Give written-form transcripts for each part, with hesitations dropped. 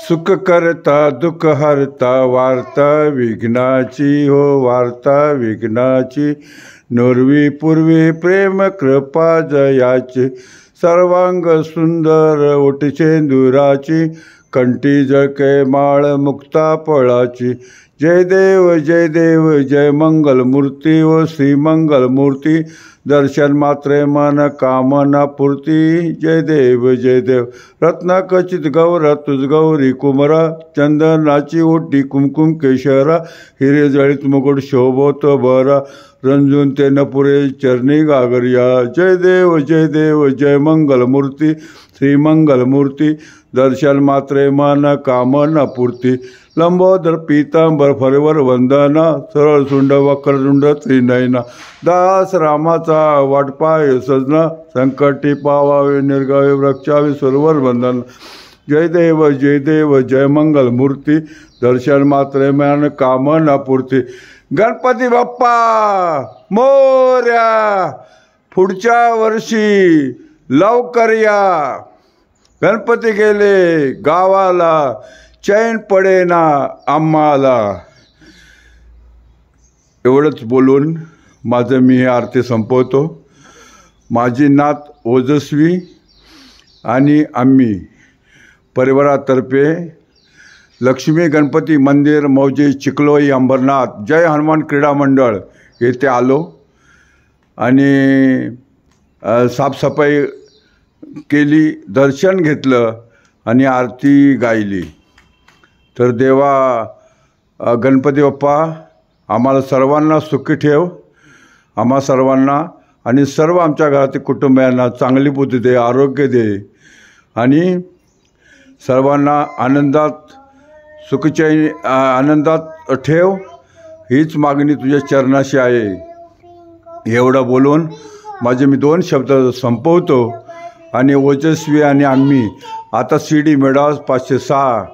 सुख करता दुःख हरता वार्ता विघ्नाची हो वार्ता विघ्नाची नोरवी पूर्वी प्रेम कृपा जयाची सर्वांग सुंदर ओटचेंदुराची कंठी जळके माळ मुक्ता फळाची जय देव जय मंगल मूर्ती व श्री मंगल मूर्ती दर्शन मात्रे मन कामना पूर्ती जय देव रत्ना कचित गौर तुझ गौरी कुमरा चंदनाची ओटी कुमकुम केशरा हिरे जळीत मुकुट शोभत बरा रंजून ते नपुरे चरणी गागरिया जय देव जय मंगल मूर्ती श्री मंगल मूर्ती दर्शन मात्रे मन कामना पूर्ती लंबोदर पीतांबर फरवर वंदना सरळ सुंड वक्रतुंड त्रिनयना दास रामाचा वाटपाय सजना संकटी पावावे निर्गावे वृक्षावे सुरवर वंदना जय देव जय मंगल मूर्ती दर्शन मात्रे मन कामना पूर्ती गणपती बाप्पा मोरया पुढच्या वर्षी लवकर या गणपती गेले गावाला चैन पडेना आम्हाला एवढंच बोलून माझं मी हे आरती संपवतो. माझी नात ओजस्वी आणि आम्ही परिवारातर्फे लक्ष्मी गणपती मंदिर मौजे चिखलोई अंबरनाथ जय हनुमान क्रीडा मंडळ येथे आलो आणि साफसफाई केली दर्शन घेतलं आणि आरती गायली. तर देवा गणपती बाप्पा आम्हाला सर्वांना सुखी ठेव आम्हा सर्वांना आणि सर्व आमच्या घरातील कुटुंबियांना चांगली बुद्धी दे आरोग्य दे आणि सर्वांना आनंदात सुखचैन आनंदात ठेव हीच मागणी तुझ्या चरणाशी आहे. एवढं बोलून माझे मी 2 शब्द संपवतो आणि ओजस्वी आणि आम्ही आता CD मेडास 506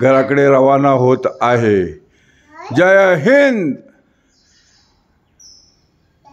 घराकडे रवाना होत आहे. जय हिंद.